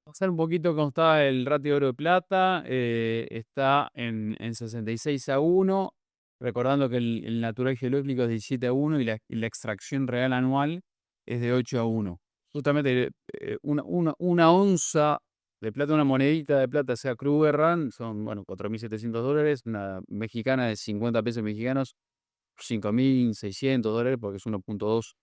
Pasar un poquito cómo está el ratio oro de plata, está en 66-1, recordando que el natural geológico es 17-1 y la extracción real anual es de 8-1. Justamente una onza de plata, una monedita de plata, sea Krugerrand, son, bueno, $4.700, una mexicana de 50 pesos mexicanos, $5.600, porque es 1,2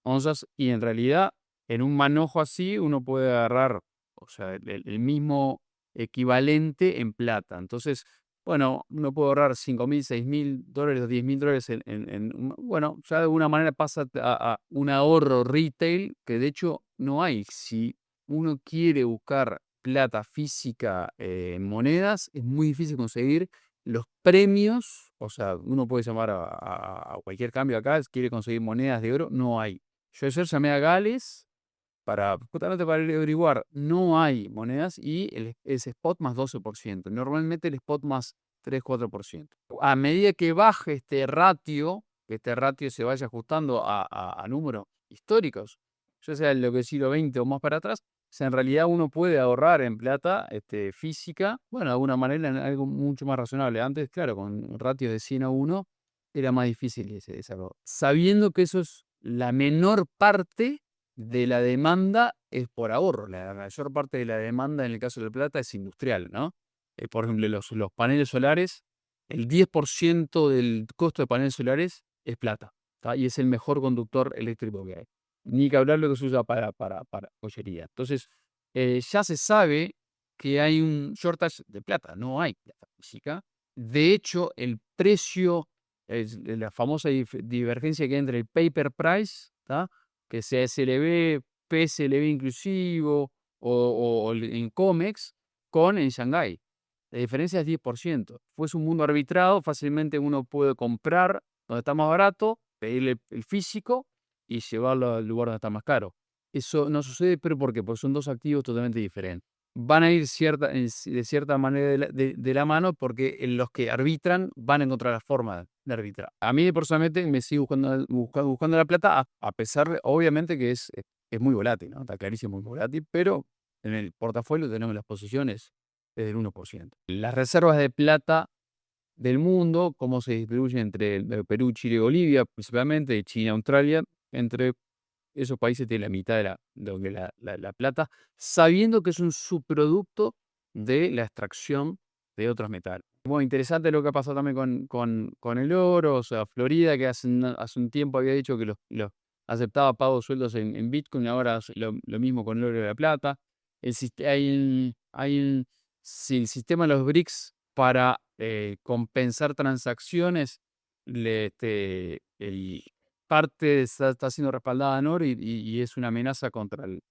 onzas, y en realidad, en un manojo así, uno puede agarrar, o sea, el mismo equivalente en plata. Entonces, bueno, uno puede ahorrar $5.000, $6.000 o $10.000 bueno, ya de alguna manera pasa a un ahorro retail que de hecho no hay. Si uno quiere buscar plata física en monedas, es muy difícil conseguir los premios. O sea, uno puede llamar a cualquier cambio acá, si quiere conseguir monedas de oro, no hay. Yo ayer llamé a Gales justamente para averiguar, no hay monedas y es spot más 12%. Normalmente el spot más 3-4%. A medida que baje que este ratio se vaya ajustando a números históricos, ya sea en lo que es siglo XX o más para atrás, en realidad uno puede ahorrar en plata física, bueno, de alguna manera en algo mucho más razonable. Antes, claro, con ratios de 100-1 era más difícil ese desarrollo. Sabiendo que eso es la menor parte de la demanda es por ahorro. La mayor parte de la demanda en el caso de la plata es industrial, ¿no? Por ejemplo, los paneles solares, el 10% del costo de paneles solares es plata, ¿tá? Y es el mejor conductor eléctrico que hay. Ni que hablar lo que se usa para joyería. Entonces, ya se sabe que hay un shortage de plata, no hay plata física. De hecho, el precio, la famosa divergencia que hay entre el paper price, ¿tá? Que sea SLB, PSLB inclusivo o en COMEX con en Shanghái. La diferencia es 10%. Fuese un mundo arbitrado, fácilmente uno puede comprar donde está más barato, pedirle el físico y llevarlo al lugar donde está más caro. Eso no sucede, pero ¿por qué? Porque son dos activos totalmente diferentes. Van a ir de cierta manera de la mano porque los que arbitran van a encontrar la forma de arbitrar. A mí personalmente me sigo buscando la plata, a pesar de, obviamente, que es muy volátil, ¿no? Está clarísimo, muy volátil, pero en el portafolio tenemos las posiciones del 1%. Las reservas de plata del mundo, cómo se distribuyen entre Perú, Chile y Bolivia, principalmente, y China, Australia, entre esos países tienen la mitad de la plata, sabiendo que es un subproducto de la extracción de otros metales. Bueno, interesante lo que ha pasado también con el oro. O sea, Florida, que hace un tiempo había dicho que aceptaba pagos sueldos en Bitcoin, ahora hace lo mismo con el oro y la plata. Si el sistema de los BRICS para compensar transacciones, parte está siendo respaldada en oro y es una amenaza contra el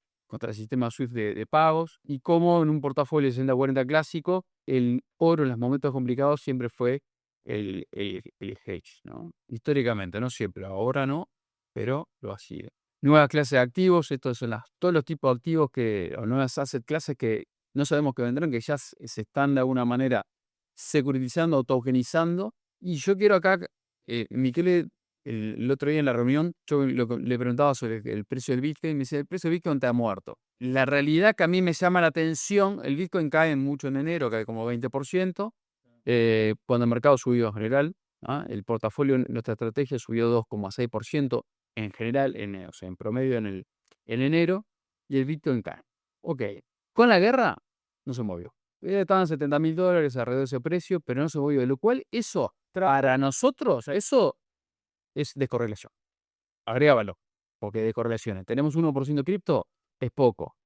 sistema SWIFT de pagos. Y como en un portafolio de 60-40 clásico, el oro en los momentos complicados siempre fue el hedge, ¿no? Históricamente, no siempre, ahora no, pero lo ha sido. Nuevas clases de activos, estos son todos los tipos de activos o nuevas asset clases que no sabemos que vendrán, que ya se están de alguna manera securitizando o tokenizando. Y yo quiero acá, Michele, el otro día en la reunión, yo le preguntaba sobre el precio del Bitcoin, y me dice, el precio del Bitcoin está muerto. La realidad que a mí me llama la atención, el Bitcoin cae mucho en enero, cae como 20%, cuando el mercado subió en general, ¿ah? El portafolio, nuestra estrategia subió 2,6% en general, o sea, en promedio en enero, y el Bitcoin cae. Ok, con la guerra no se movió. Estaban $70.000 alrededor de ese precio, pero no se movió, de lo cual eso, para nosotros, eso es descorrelación. Agrégalo, porque descorrelaciones. Tenemos 1% de cripto, es poco,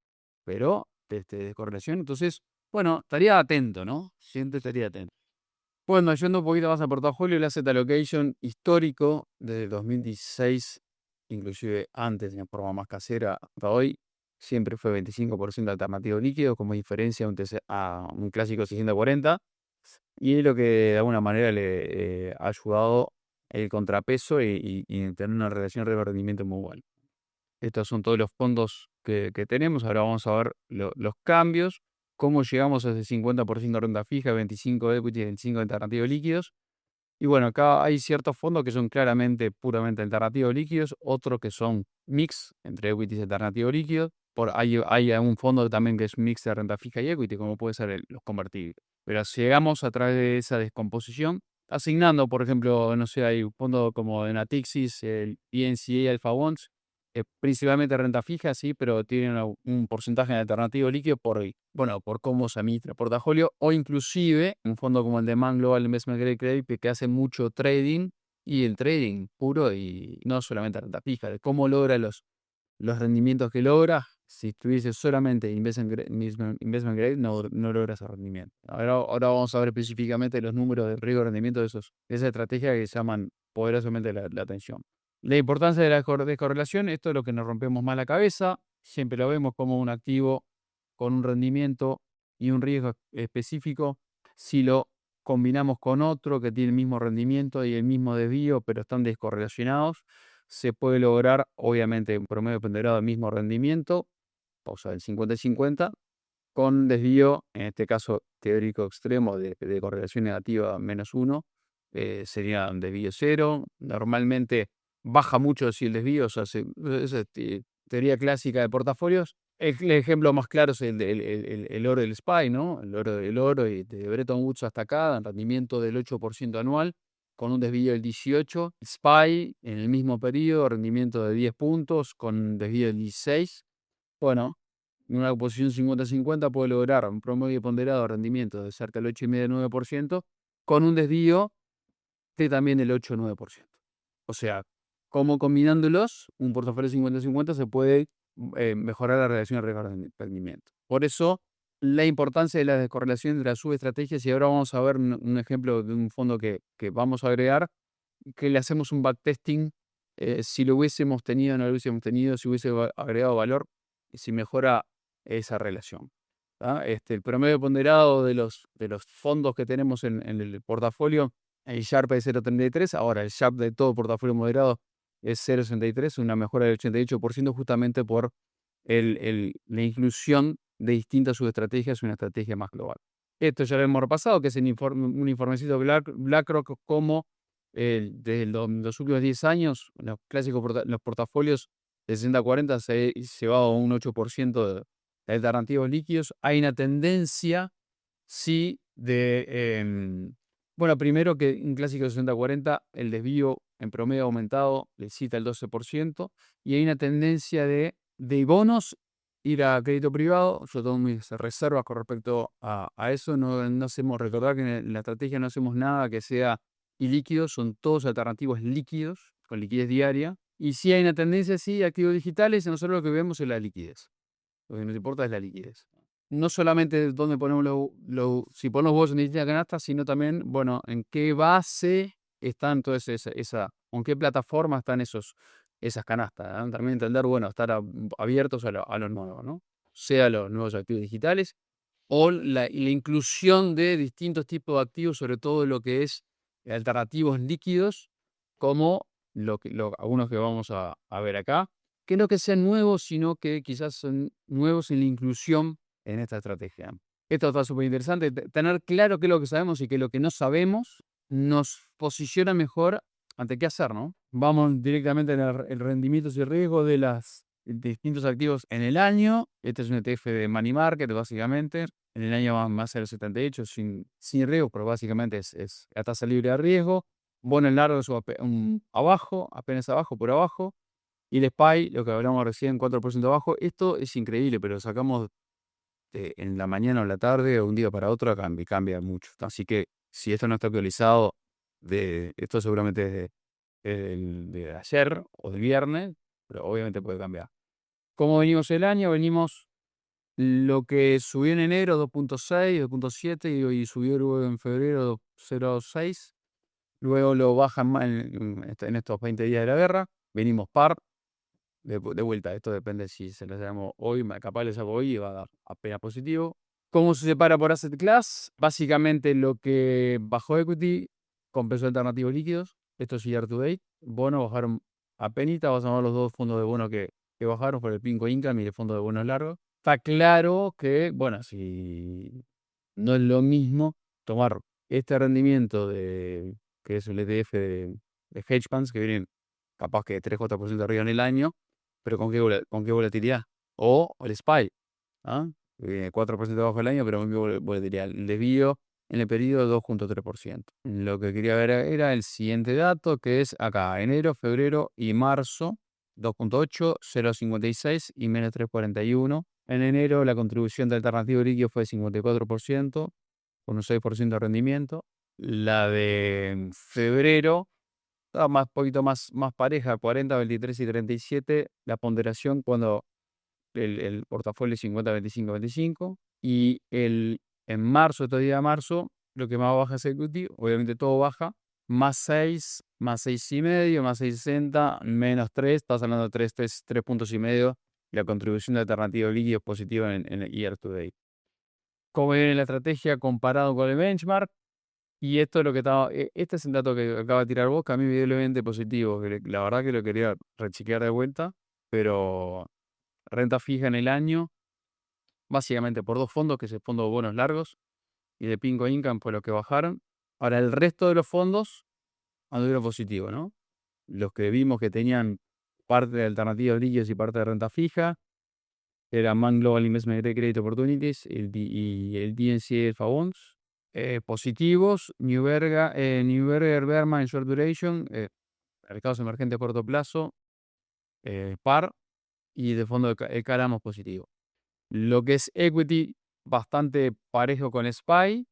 pero descorrelación. Entonces, bueno, estaría atento, ¿no? Siempre estaría atento. Bueno, yendo un poquito más al portafolio, el asset allocation histórico de 2016, inclusive antes, en forma más casera, hasta hoy, siempre fue 25% alternativo líquido, como diferencia a un clásico 60-40, y es lo que de alguna manera le ha ayudado el contrapeso y tener una relación riesgo-rendimiento muy buena. Estos son todos los fondos que tenemos. Ahora vamos a ver los cambios, cómo llegamos a ese 50% de renta fija, 25% de equity, 25% de alternativos líquidos. Y bueno, acá hay ciertos fondos que son claramente, puramente alternativos líquidos, otros que son mix entre equities y alternativos líquidos. hay un fondo también que es mix de renta fija y equity, como puede ser los convertibles. Pero llegamos a través de esa descomposición, asignando, por ejemplo, no sé, hay un fondo como de Natixis, el ENCA Alpha Bonds, principalmente renta fija, sí, pero tiene un porcentaje de alternativo líquido por cómo se administra el portafolio, o inclusive un fondo como el de Man Global Investment Grade Credit, que hace mucho trading, y el trading puro, y no solamente renta fija, de cómo logra los rendimientos que logra. Si estuviese solamente investment grade, no logra ese rendimiento. Ahora vamos a ver específicamente los números de riesgo de rendimiento de esa estrategia que llaman poderosamente la atención. La importancia de la descorrelación, esto es lo que nos rompemos más la cabeza. Siempre lo vemos como un activo con un rendimiento y un riesgo específico. Si lo combinamos con otro que tiene el mismo rendimiento y el mismo desvío, pero están descorrelacionados, se puede lograr, obviamente, un promedio ponderado del mismo rendimiento, o sea, el 50 y 50, con desvío, en este caso teórico extremo de correlación negativa -1, sería un desvío 0. Normalmente baja mucho si el desvío, o sea, esa es teoría clásica de portafolios. El ejemplo más claro es el oro del SPY, ¿no? El oro y de Bretton Woods hasta acá, en rendimiento del 8% anual, con un desvío del 18. SPY, en el mismo periodo, rendimiento de 10 puntos, con un desvío del 16. Bueno, en una posición 50-50 puede lograr un promedio ponderado de rendimiento de cerca del 8,5-9%, con un desvío de también el 8-9%. O sea, como combinándolos, un portafolio 50-50 se puede mejorar la relación de riesgo-rendimiento. Por eso, la importancia de la descorrelación entre las subestrategias, y ahora vamos a ver un ejemplo de un fondo que vamos a agregar, que le hacemos un backtesting, si lo hubiésemos tenido, no lo hubiésemos tenido, si hubiese agregado valor, si mejora esa relación. El promedio ponderado de los fondos que tenemos en el portafolio, el Sharpe es 0,33, ahora el Sharpe de todo portafolio moderado es 0,63, una mejora del 88%, justamente por la inclusión de distintas subestrategias en una estrategia más global. Esto ya lo hemos repasado, que es un informecito BlackRock, como desde los últimos 10 años, los clásicos los portafolios de 60-40 se ha llevado un 8% de alternativos líquidos. Hay una tendencia, sí, bueno, primero que un clásico de 60-40, el desvío en promedio ha aumentado, le cita el 12%, y hay una tendencia de bonos ir a crédito privado. Yo tengo mis reservas con respecto a eso. No hacemos, recordar que en la estrategia no hacemos nada que sea ilíquido, son todos alternativos líquidos, con liquidez diaria. Y si hay una tendencia, sí, activos digitales, nosotros lo que vemos es la liquidez. Lo que nos importa es la liquidez. No solamente dónde ponemos si ponemos huevos en distintas canastas, sino también, bueno, en qué base están todas o en qué plataforma están esas canastas, ¿no? También entender, bueno, estar abiertos a lo nuevo, ¿no? Sea los nuevos activos digitales o la inclusión de distintos tipos de activos, sobre todo lo que es alternativos líquidos, como algunos que vamos a ver acá, que no que sean nuevos, sino que quizás son nuevos en la inclusión en esta estrategia. Esto está súper interesante, tener claro qué es lo que sabemos y qué es lo que no sabemos, nos posiciona mejor ante qué hacer, ¿no? Vamos directamente en el rendimiento y riesgo de los distintos activos en el año. Este es un ETF de money market, básicamente. En el año va a ser 78 sin riesgo, pero básicamente es la tasa libre de riesgo. Bono en largo abajo, apenas abajo, por abajo. Y el SPY, lo que hablamos recién, 4% abajo. Esto es increíble, pero sacamos en la mañana o en la tarde, o un día para otro, cambia mucho. Así que si esto no está actualizado, esto seguramente es de ayer o del viernes, pero obviamente puede cambiar. ¿Cómo venimos el año? Venimos lo que subió en enero, 2,6, 2,7, y subió luego en febrero 0,6. Luego lo bajan más en estos 20 días de la guerra. Venimos par de vuelta. Esto depende si se lo hacemos hoy, capaz les hago hoy y va a dar apenas positivo. ¿Cómo se separa por asset class? Básicamente lo que bajó equity compensó alternativos líquidos. Esto es year to date. Bonos bajaron apenas. Vamos a ver los dos fondos de bonos que bajaron, por el Pinco Income y el fondo de bonos largo. Está claro que, bueno, si no es lo mismo tomar este rendimiento que es el ETF de hedge funds, que vienen capaz que 3-4% arriba en el año, pero ¿con qué volatilidad? o el SPY, ¿ah? 4% bajo el año, pero muy volatilidad. El desvío en el periodo 2,3%. Lo que quería ver era el siguiente dato, que es acá, enero, febrero y marzo, 2,8, 0,56 y menos 3,41. En enero la contribución de alternativo líquido fue de 54%, con un 6% de rendimiento. La de febrero estaba más poquito más pareja, 40, 23 y 37. La ponderación cuando el portafolio es 50, 25, 25. Y en marzo, todavía marzo, lo que más baja es equity, obviamente todo baja, más 6, más 6,5, más 6,60, menos 3, estás hablando de 3 puntos y medio. La contribución de alternativo líquido es positiva en el year to date. ¿Cómo viene la estrategia comparado con el benchmark? Y esto es lo que estaba, este es el dato que acaba de tirar vos, que a mí me dio levemente positivo, que la verdad que lo quería rechequear de vuelta, pero renta fija en el año, básicamente por dos fondos, que es el fondo de bonos largos y de Pinco Income, por lo que bajaron. Ahora, el resto de los fondos anduvieron positivo, ¿no? Los que vimos que tenían parte de alternativas líquidas y parte de renta fija, era Man Global Investment Grade Credit Opportunities y el DNC Alpha Bonds. Positivos, Neuberger Berman en Short Duration, mercados emergentes a corto plazo, par, y de fondo el Caramos positivo. Lo que es equity, bastante parejo con SPY.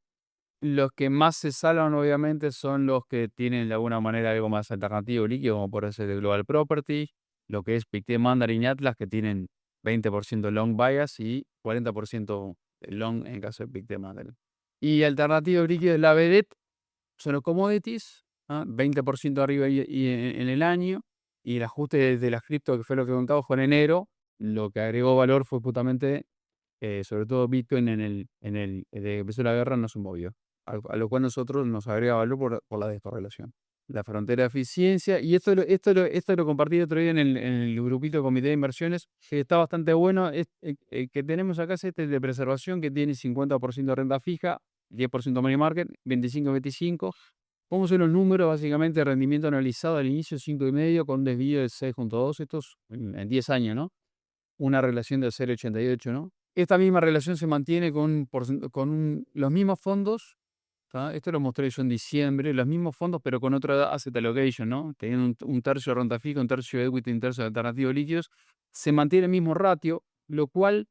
Los que más se salvan, obviamente, son los que tienen de alguna manera algo más alternativo líquido, como por ser el Global Property, lo que es Pictet, Mandarin y Atlas, que tienen 20% long bias y 40% long en caso de Pictet, Mandarin. Y alternativo líquido, la vedette, son los commodities, 20% arriba y en el año. Y el ajuste de las cripto, que fue lo que contamos, fue en enero. Lo que agregó valor fue justamente, sobre todo Bitcoin, desde que empezó la guerra no se movió. A lo cual nosotros nos agrega valor por la descorrelación. La frontera de eficiencia, y esto lo compartí el otro día en el grupito de comité de inversiones, que está bastante bueno. Que tenemos acá es este de preservación, que tiene 50% de renta fija, 10% money market, 25-25. Vamos a ver los números, básicamente rendimiento analizado al inicio 5,5 con un desvío de 6,2, estos en 10 años, ¿no? Una relación de 0,88, ¿no? Esta misma relación se mantiene con los mismos fondos, ¿tá? Esto lo mostré yo en diciembre, los mismos fondos, pero con otra asset allocation, ¿no? Teniendo un tercio de renta fija, un tercio de equity, un tercio de alternativos líquidos, se mantiene el mismo ratio, lo cual,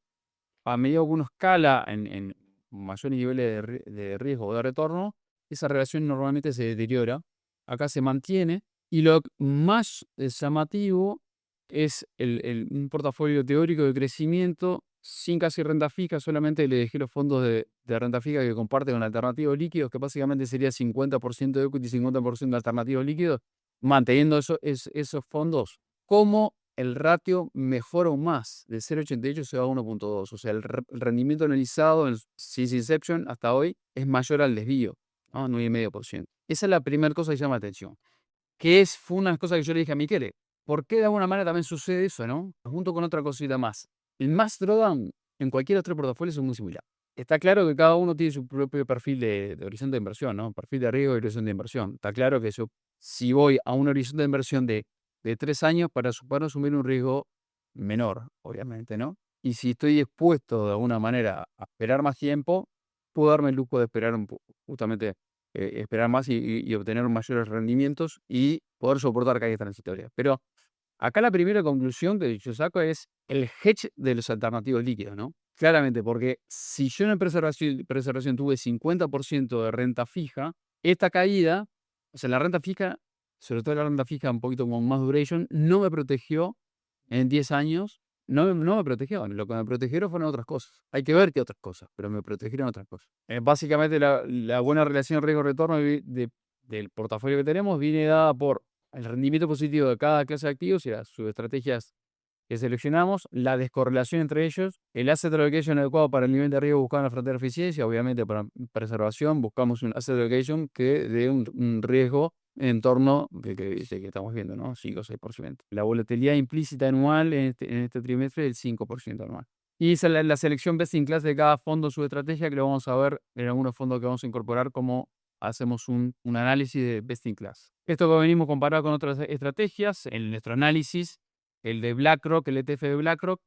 a medida que uno escala en mayores niveles de riesgo o de retorno, esa relación normalmente se deteriora. Acá se mantiene. Y lo más llamativo es un portafolio teórico de crecimiento sin casi renta fija, solamente le dejé los fondos de renta fija que comparten con alternativos líquidos, que básicamente sería 50% de equity y 50% de alternativos líquidos, manteniendo esos fondos como el ratio mejora aún más, de 0,88 se va a 1,2. O sea, el rendimiento analizado since inception hasta hoy es mayor al desvío, ¿no? 9,5%. Esa es la primera cosa que llama la atención. Fue una cosa que yo le dije a Michele, ¿por qué de alguna manera también sucede eso, no? Junto con otra cosita más. El mass drawdown en cualquier otro portafolio es muy similar. Está claro que cada uno tiene su propio perfil de horizonte de inversión, ¿no? Perfil de riesgo y horizonte de inversión. Está claro que si voy a un horizonte de inversión de 3 años para asumir un riesgo menor, obviamente, ¿no? Y si estoy dispuesto de alguna manera a esperar más tiempo, puedo darme el lujo de esperar justamente esperar más y obtener mayores rendimientos y poder soportar caídas transitorias. Pero acá la primera conclusión que yo saco es el hedge de los alternativos líquidos, ¿no? Claramente, porque si yo en preservación tuve 50% de renta fija, esta caída, o sea, la renta fija, sobre todo la renta fija un poquito con más duration, no me protegió en 10 años. No me protegió, lo que me protegieron fueron otras cosas. Hay que ver qué otras cosas, pero me protegieron otras cosas. Básicamente la buena relación riesgo-retorno del portafolio que tenemos viene dada por el rendimiento positivo de cada clase de activos y las subestrategias que seleccionamos, la descorrelación entre ellos, el asset allocation adecuado para el nivel de riesgo buscando la frontera de eficiencia, obviamente para preservación buscamos un asset allocation que dé un riesgo en torno que estamos viendo, ¿no? 5 o 6%. La volatilidad implícita anual en este trimestre es del 5% anual. Y esa es la selección best in class de cada fondo, su estrategia, que lo vamos a ver en algunos fondos que vamos a incorporar, como hacemos un análisis de best in class. Esto que venimos comparado con otras estrategias, en nuestro análisis, el de BlackRock, el ETF de BlackRock,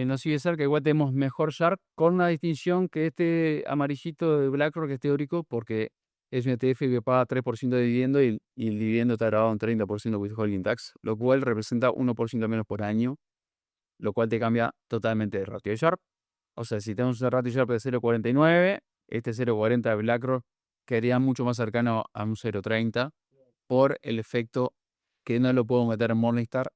nos sigue cerca, igual tenemos mejor Shark, con una distinción que este amarillito de BlackRock es teórico, porque es un ETF que paga 3% de dividendo y el dividendo está grabado en 30% withholding tax, lo cual representa 1% menos por año, lo cual te cambia totalmente de ratio de Sharp. O sea, si tenemos un ratio Sharp de 0,49, este 0,40 de BlackRock quedaría mucho más cercano a un 0,30 por el efecto que no lo puedo meter en Morningstar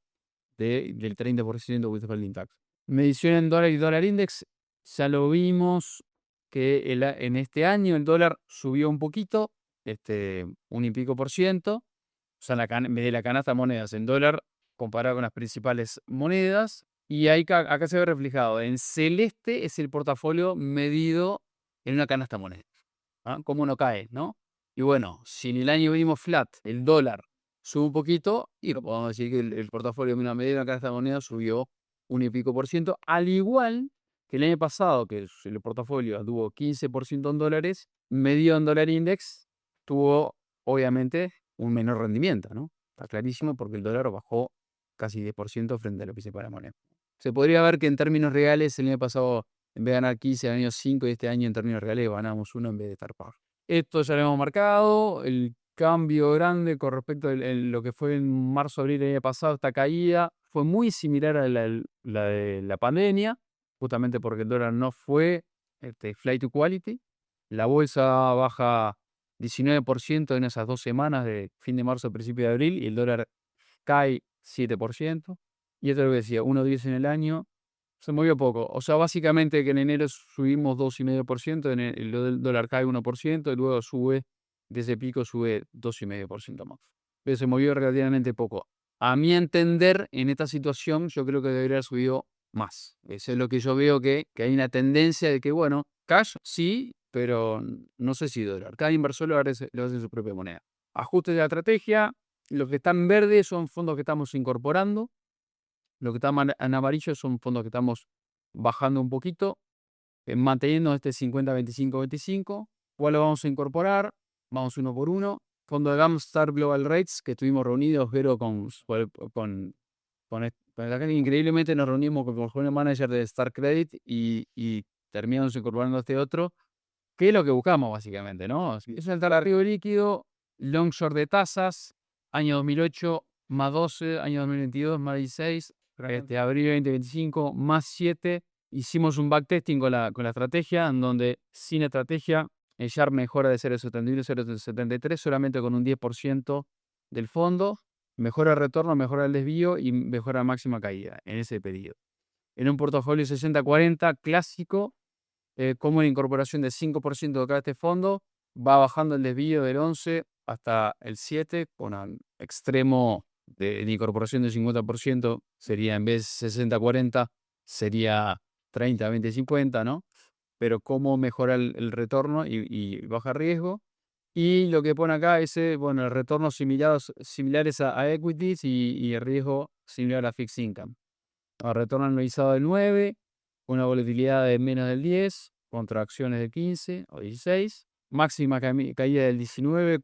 del 30% withholding tax. Medición en dólar y dólar index, ya lo vimos que en este año el dólar subió un poquito, 1 y pico %. O sea, en vez de la canasta de monedas en dólar comparado con las principales monedas. Y ahí acá se ve reflejado. En celeste es el portafolio medido en una canasta de monedas. ¿Ah? ¿Cómo no cae, no? Y bueno, si en el año vimos flat, el dólar sube un poquito, y lo podemos decir que el portafolio de una medida en canasta de monedas subió 1 y pico %, al igual que el año pasado, que el portafolio tuvo 15% en dólares, medido en dólar index, tuvo obviamente un menor rendimiento, ¿no? Está clarísimo porque el dólar bajó casi 10% frente a lo que se para moneda. Se podría ver que en términos reales el año pasado, en vez de ganar 15, el año 5, y este año en términos reales ganamos 1 en vez de estar pago. Esto ya lo hemos marcado, el cambio grande con respecto a lo que fue en marzo-abril del año pasado, esta caída fue muy similar a la de la pandemia, justamente porque el dólar no fue flight to quality. La bolsa baja 19% en esas 2 semanas de fin de marzo a principio de abril y el dólar cae 7%. Y esto es lo que decía, 1,10 en el año, se movió poco. O sea, básicamente que en enero subimos 2,5%, el dólar cae 1%, y luego sube, de ese pico sube 2,5% más. Pero se movió relativamente poco. A mi entender, en esta situación, yo creo que debería haber subido más. Eso es lo que yo veo, que hay una tendencia de que, bueno, cash sí, pero no sé si dólar. Cada inversor lo hace en su propia moneda. Ajustes de la estrategia. Los que están en verde son fondos que estamos incorporando. Lo que está en amarillo son fondos que estamos bajando un poquito, manteniendo este 50-25-25. ¿Cuál lo vamos a incorporar? Vamos uno por uno. Fondo de Gamstar Global Rates, que estuvimos reunidos, pero increíblemente nos reunimos con el portfolio manager de Star Credit y terminamos incorporando este otro, que es lo que buscamos básicamente, ¿no? Es el arriba líquido, long short de tasas, año 2008 más 12, año 2022 más 16, abril 2025 más 7. Hicimos un backtesting con la estrategia, en donde sin estrategia el Sharp mejora de 0,71 a 0,73, solamente con un 10% del fondo, mejora el retorno, mejora el desvío y mejora la máxima caída en ese periodo. En un portafolio 60-40 clásico, como la incorporación de 5% de cada este fondo, va bajando el desvío del 11 hasta el 7, con un extremo de incorporación del 50%, sería en vez de 60-40, sería 30-20-50, ¿no? Pero cómo mejorar el retorno y baja riesgo. Y lo que pone acá es, bueno, el retorno similares a equities y el riesgo similar a fixed income. El retorno anualizado del 9, una volatilidad de menos del 10, contracciones del 15 o 16, máxima caída del 19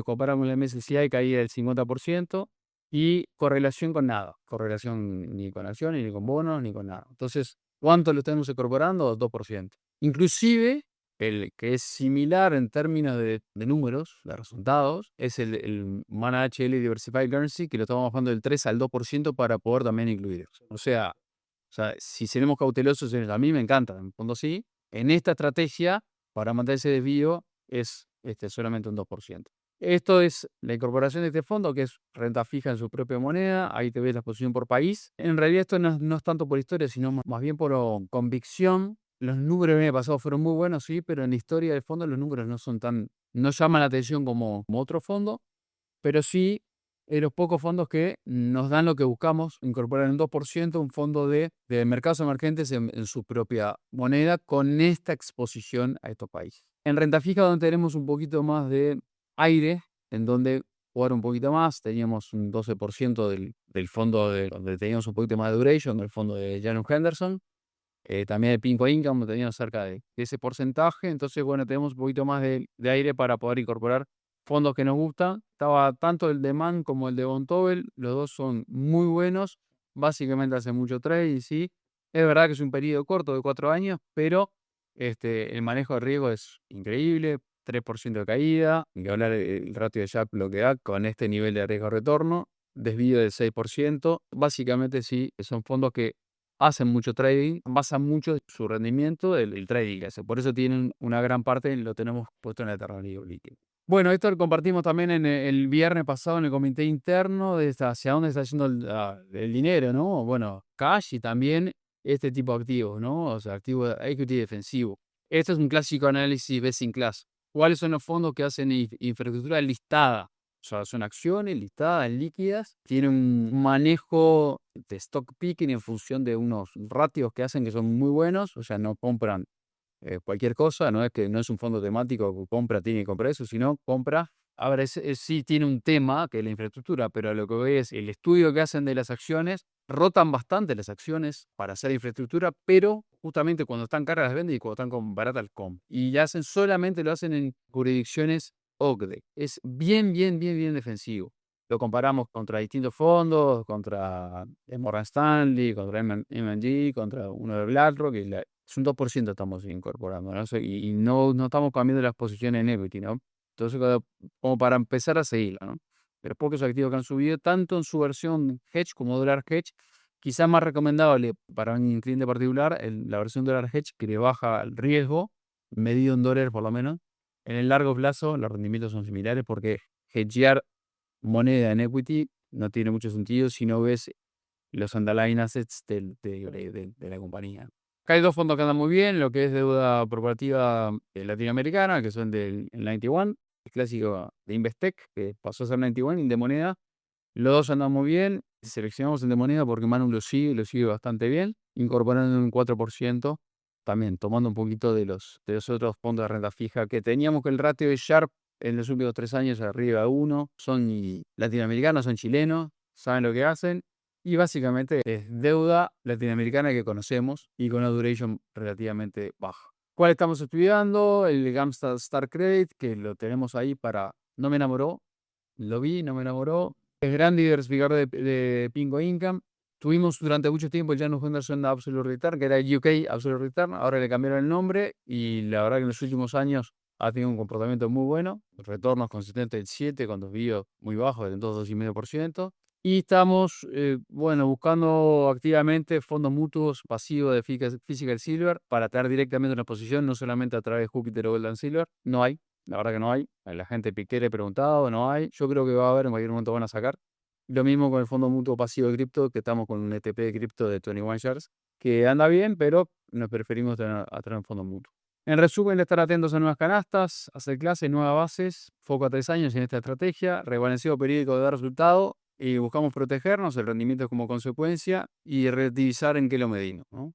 comparado con el MSCI, caída del 50%, y correlación con nada, correlación ni con acciones, ni con bonos, ni con nada. Entonces, ¿cuánto lo estamos incorporando? 2%. Inclusive, el que es similar en términos de números, de resultados, es el Mana HL Diversified Currency, que lo estamos bajando del 3 al 2% para poder también incluir. O sea, si seremos cautelosos, a mí me encanta, en fondo sí. En esta estrategia, para mantener ese desvío, es solamente un 2%. Esto es la incorporación de este fondo, que es renta fija en su propia moneda. Ahí te ves la posición por país. En realidad esto no es tanto por historia, sino más bien por convicción. Los números del año pasado fueron muy buenos, sí, pero en la historia del fondo los números no llaman la atención como otro fondo, pero sí los pocos fondos que nos dan lo que buscamos, incorporar en 2% un fondo de mercados emergentes en su propia moneda, con esta exposición a estos países. En renta fija, donde tenemos un poquito más de aire, en donde jugar un poquito más, teníamos un 12% del fondo donde teníamos un poquito más de duration, del fondo de Janus Henderson. También el Pinco Income teníamos cerca de ese porcentaje. Entonces, bueno, tenemos un poquito más de aire para poder incorporar fondos que nos gustan. Estaba tanto el de Man como el de Vontobel, los dos son muy buenos, básicamente hacen mucho trading, sí, Es verdad que es un periodo corto de 4 años, pero el manejo de riesgo es increíble, 3% de caída, ni que hablar el ratio de Sharpe lo que da con este nivel de riesgo-retorno, desvío del 6%. Básicamente sí, son fondos que hacen mucho trading, basan mucho su rendimiento el trading que hace. Por eso tienen una gran parte, lo tenemos puesto en el terreno líquido. Bueno, esto lo compartimos también en el viernes pasado en el comité interno de hacia dónde está yendo el dinero, ¿no? Bueno, cash y también este tipo de activos, ¿no? O sea, activo equity defensivo. Este es un clásico análisis best in class. ¿Cuáles son los fondos que hacen infraestructura listada? O sea, son acciones listadas, líquidas. Tienen un manejo de stock picking en función de unos ratios que hacen que son muy buenos. O sea, no compran cualquier cosa, no es que no es un fondo temático que compra, tiene que comprar eso, sino compra. Ahora, sí tiene un tema, que es la infraestructura, pero lo que voy es el estudio que hacen de las acciones, rotan bastante las acciones para hacer infraestructura, pero justamente cuando están caras las venden y cuando están baratas las compran. Y ya solamente lo hacen en jurisdicciones OCDE. Es bien, bien, bien, bien defensivo. Lo comparamos contra distintos fondos, contra Morgan Stanley, contra M&G, contra uno de BlackRock, es un 2% estamos incorporando, ¿no? Y no estamos cambiando las posiciones en equity, ¿no? Entonces, como para empezar a seguirla, ¿no? Pero pocos activos que han subido, tanto en su versión hedge como dólar hedge, quizás más recomendable para un cliente particular, la versión dólar hedge que le baja el riesgo, medido en dólares por lo menos. En el largo plazo, los rendimientos son similares porque hedgear moneda en equity no tiene mucho sentido si no ves los underlying assets de la compañía. Acá hay 2 fondos que andan muy bien, lo que es deuda corporativa latinoamericana, que son del el 91, el clásico de Investec, que pasó a ser 91, y de moneda. Los 2 andan muy bien. Seleccionamos el de moneda porque Manu lo sigue bastante bien, incorporando un 4%, también tomando un poquito de los otros fondos de renta fija que teníamos, que el ratio de Sharp en los últimos 3 años arriba de 1, son latinoamericanos, son chilenos, saben lo que hacen, y básicamente es deuda latinoamericana que conocemos y con una duration relativamente baja. ¿Cuál estamos estudiando? El Gamstar Star Credit, que lo tenemos ahí para... No me enamoró, lo vi, no me enamoró. Es gran diversificador de Pingo Income. Tuvimos durante mucho tiempo el Janus Henderson Absolute Return, que era el UK Absolute Return. Ahora le cambiaron el nombre y la verdad que en los últimos años ha tenido un comportamiento muy bueno. Retornos consistentes del 7 con desvíos muy bajos, del 2,5%. Y estamos, buscando activamente fondos mutuos pasivos de Physical Silver para traer directamente una posición, no solamente a través de Jupiter o Gold and Silver. No hay. La verdad que no hay. La gente piquera he preguntado, no hay. Yo creo que va a haber, en cualquier momento van a sacar. Lo mismo con el fondo mutuo pasivo de cripto, que estamos con un ETP de cripto de 21 Shares, que anda bien, pero nos preferimos tener un fondo mutuo. En resumen, estar atentos a nuevas canastas, hacer clases, nuevas bases, foco a 3 años en esta estrategia, rebalanceo periódico de dar resultado y buscamos protegernos, el rendimiento como consecuencia y relativizar en qué lo medimos, ¿no?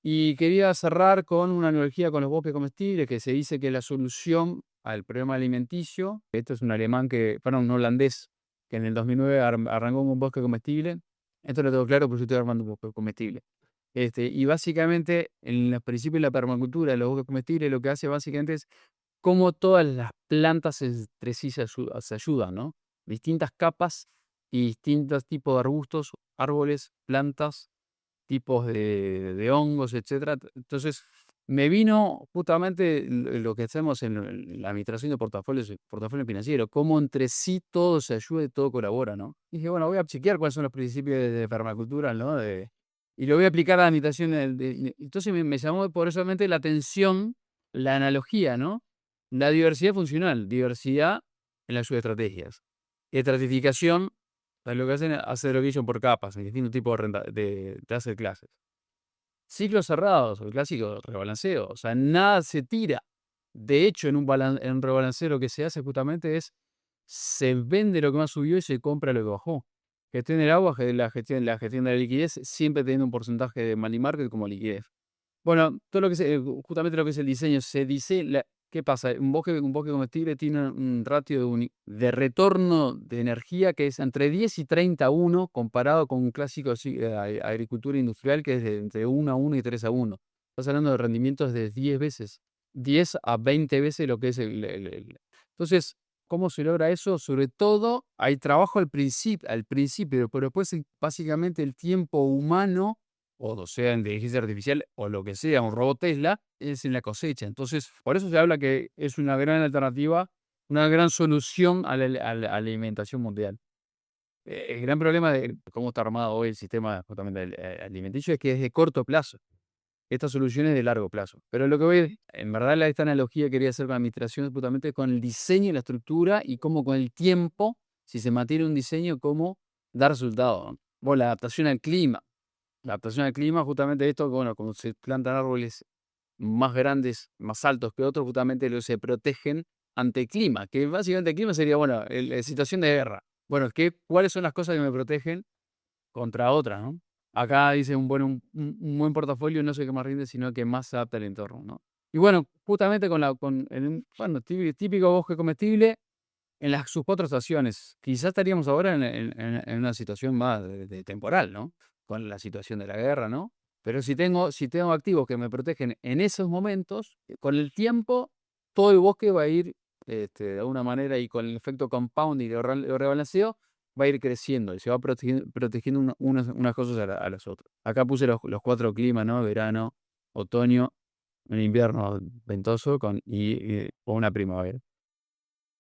Y quería cerrar con una analogía con los bosques comestibles, que se dice que la solución al problema alimenticio, esto es un un holandés, que en el 2009 arrancó un bosque comestible. Esto lo tengo claro porque yo estoy armando un bosque comestible. Y básicamente, en los principios de la permacultura, de los bosques comestibles, lo que hace básicamente es cómo todas las plantas entre sí se ayudan, ¿no? Distintas capas y distintos tipos de arbustos, árboles, plantas, tipos de hongos, etcétera. Entonces, me vino justamente lo que hacemos en la administración de portafolios, portafolio financiero, cómo entre sí todo se ayuda y todo colabora, ¿no? Y dije, bueno, voy a chequear cuáles son los principios de permacultura, ¿no? Y lo voy a aplicar a la administración. Entonces me llamó poderosamente la atención, la analogía, ¿no? La diversidad funcional, diversidad en las subestrategias. Estratificación, lo que hacen es hacer allocation por capas, en distintos tipos de asset clases. Ciclos cerrados, el clásico rebalanceo, o sea, nada se tira. De hecho, en un rebalanceo lo que se hace justamente es, se vende lo que más subió y se compra lo que bajó. Gestión del agua, la gestión de la liquidez, siempre teniendo un porcentaje de money market como liquidez. Bueno, todo lo que justamente lo que es el diseño, se dice, ¿qué pasa? Un bosque comestible tiene un ratio de retorno de energía que es entre 10 y 30 a 1, comparado con un clásico agricultura industrial que es entre 1 a 1 y 3 a 1. Estás hablando de rendimientos de 10 veces, 10 a 20 veces lo que es Entonces, ¿cómo se logra eso? Sobre todo, hay trabajo al principio, pero después básicamente el tiempo humano o sea inteligencia artificial o lo que sea, un robot Tesla, es en la cosecha. Entonces, por eso se habla que es una gran alternativa, una gran solución a la alimentación mundial. El gran problema de cómo está armado hoy el sistema justamente alimenticio es que es de corto plazo. Esta solución es de largo plazo. Pero lo que voy, en verdad, esta analogía que quería hacer con la administración es justamente con el diseño y la estructura y cómo con el tiempo, si se mantiene un diseño, cómo da resultado, ¿no? Bueno, la adaptación al clima. La adaptación al clima, justamente esto, bueno, como se plantan árboles más grandes, más altos que otros, justamente los se protegen ante el clima, que básicamente el clima sería, bueno, situación de guerra. Bueno, ¿cuáles son las cosas que me protegen contra otras, ¿no? Acá dice un buen portafolio no sé qué más rinde, sino que más se adapta al entorno, ¿no? Y bueno, justamente bueno, típico bosque comestible en sus 4 estaciones. Quizás estaríamos ahora en una situación más de temporal, ¿no? Con la situación de la guerra, ¿no? Pero si tengo activos que me protegen en esos momentos, con el tiempo, todo el bosque va a ir, de alguna manera, y con el efecto compound y de rebalanceo, va a ir creciendo y se va protegiendo unas cosas a las otras. Acá puse los 4 climas, ¿no? Verano, otoño, un invierno ventoso o una primavera.